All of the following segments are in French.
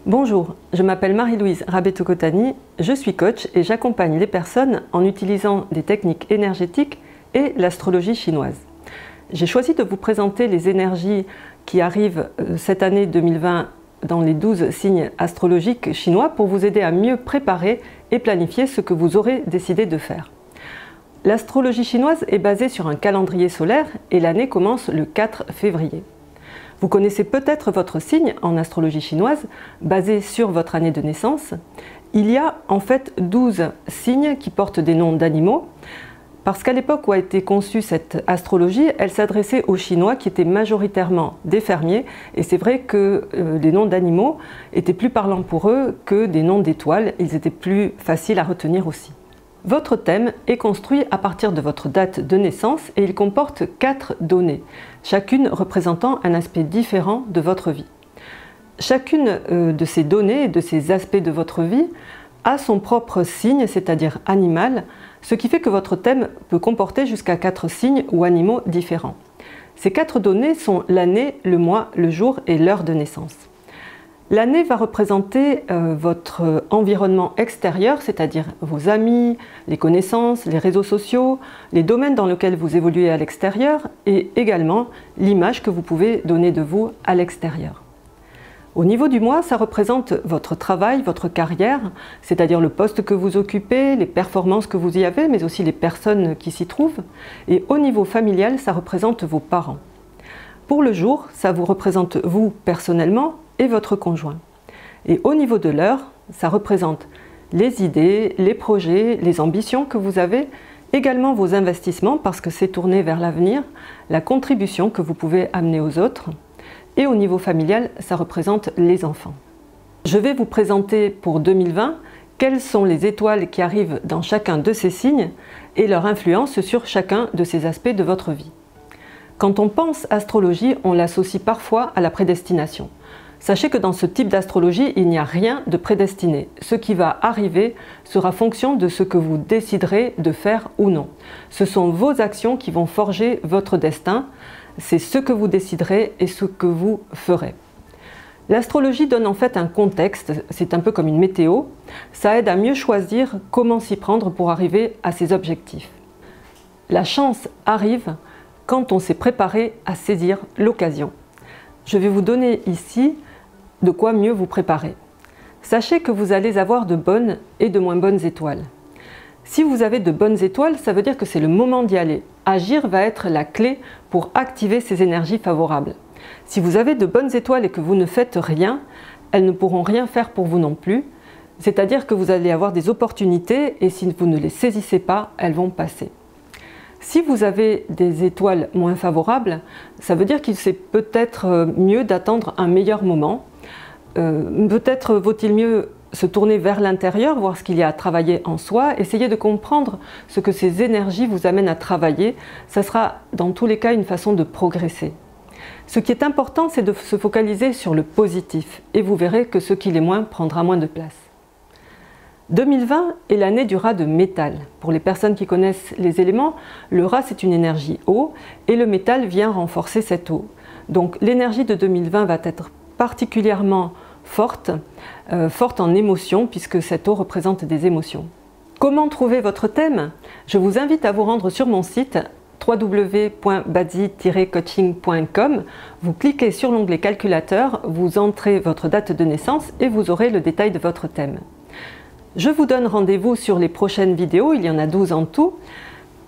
Bonjour, je m'appelle Marie-Louise Rabeto-Kotani, je suis coach et j'accompagne les personnes en utilisant des techniques énergétiques et l'astrologie chinoise. J'ai choisi de vous présenter les énergies qui arrivent cette année 2020 dans les 12 signes astrologiques chinois pour vous aider à mieux préparer et planifier ce que vous aurez décidé de faire. L'astrologie chinoise est basée sur un calendrier solaire et l'année commence le 4 février. Vous connaissez peut-être votre signe en astrologie chinoise, basé sur votre année de naissance. Il y a en fait 12 signes qui portent des noms d'animaux, parce qu'à l'époque où a été conçue cette astrologie, elle s'adressait aux Chinois qui étaient majoritairement des fermiers, et c'est vrai que les noms d'animaux étaient plus parlants pour eux que des noms d'étoiles, ils étaient plus faciles à retenir aussi. Votre thème est construit à partir de votre date de naissance et il comporte 4 données, chacune représentant un aspect différent de votre vie. Chacune de ces données et de ces aspects de votre vie a son propre signe, c'est-à-dire animal, ce qui fait que votre thème peut comporter jusqu'à 4 signes ou animaux différents. Ces 4 données sont l'année, le mois, le jour et l'heure de naissance. L'année va représenter votre environnement extérieur, c'est-à-dire vos amis, les connaissances, les réseaux sociaux, les domaines dans lesquels vous évoluez à l'extérieur et également l'image que vous pouvez donner de vous à l'extérieur. Au niveau du mois, ça représente votre travail, votre carrière, c'est-à-dire le poste que vous occupez, les performances que vous y avez, mais aussi les personnes qui s'y trouvent. Et au niveau familial, ça représente vos parents. Pour le jour, ça vous représente vous personnellement et votre conjoint. Et au niveau de l'heure, ça représente les idées, les projets, les ambitions que vous avez, également vos investissements parce que c'est tourné vers l'avenir, la contribution que vous pouvez amener aux autres. Et au niveau familial, ça représente les enfants. Je vais vous présenter pour 2020 quelles sont les étoiles qui arrivent dans chacun de ces signes et leur influence sur chacun de ces aspects de votre vie. Quand on pense astrologie, on l'associe parfois à la prédestination. Sachez que dans ce type d'astrologie, il n'y a rien de prédestiné. Ce qui va arriver sera fonction de ce que vous déciderez de faire ou non. Ce sont vos actions qui vont forger votre destin. C'est ce que vous déciderez et ce que vous ferez. L'astrologie donne en fait un contexte, c'est un peu comme une météo. Ça aide à mieux choisir comment s'y prendre pour arriver à ses objectifs. La chance arrive quand on s'est préparé à saisir l'occasion. Je vais vous donner ici de quoi mieux vous préparer. Sachez que vous allez avoir de bonnes et de moins bonnes étoiles. Si vous avez de bonnes étoiles, ça veut dire que c'est le moment d'y aller. Agir va être la clé pour activer ces énergies favorables. Si vous avez de bonnes étoiles et que vous ne faites rien, elles ne pourront rien faire pour vous non plus. C'est-à-dire que vous allez avoir des opportunités et si vous ne les saisissez pas, elles vont passer. Si vous avez des étoiles moins favorables, ça veut dire qu'il c'est peut-être mieux d'attendre un meilleur moment. Peut-être vaut-il mieux se tourner vers l'intérieur, voir ce qu'il y a à travailler en soi, essayer de comprendre ce que ces énergies vous amènent à travailler. Ça sera dans tous les cas une façon de progresser. Ce qui est important, c'est de se focaliser sur le positif et vous verrez que ce qui l'est moins prendra moins de place. 2020 est l'année du rat de métal. Pour les personnes qui connaissent les éléments, le rat c'est une énergie eau et le métal vient renforcer cette eau. Donc l'énergie de 2020 va être particulièrement forte en émotions puisque cette eau représente des émotions. Comment trouver votre thème? Je vous invite à vous rendre sur mon site www.badi-coaching.com. Vous cliquez sur l'onglet calculateur, vous entrez votre date de naissance et vous aurez le détail de votre thème. Je vous donne rendez-vous sur les prochaines vidéos, il y en a 12 en tout,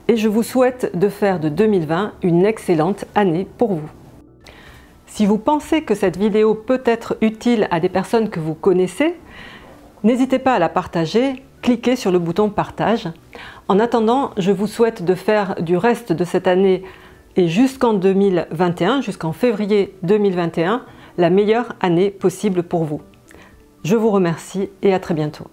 et je vous souhaite de faire de 2020 une excellente année pour vous. Si vous pensez que cette vidéo peut être utile à des personnes que vous connaissez, n'hésitez pas à la partager, cliquez sur le bouton partage. En attendant, je vous souhaite de faire du reste de cette année et jusqu'en 2021, jusqu'en février 2021, la meilleure année possible pour vous. Je vous remercie et à très bientôt.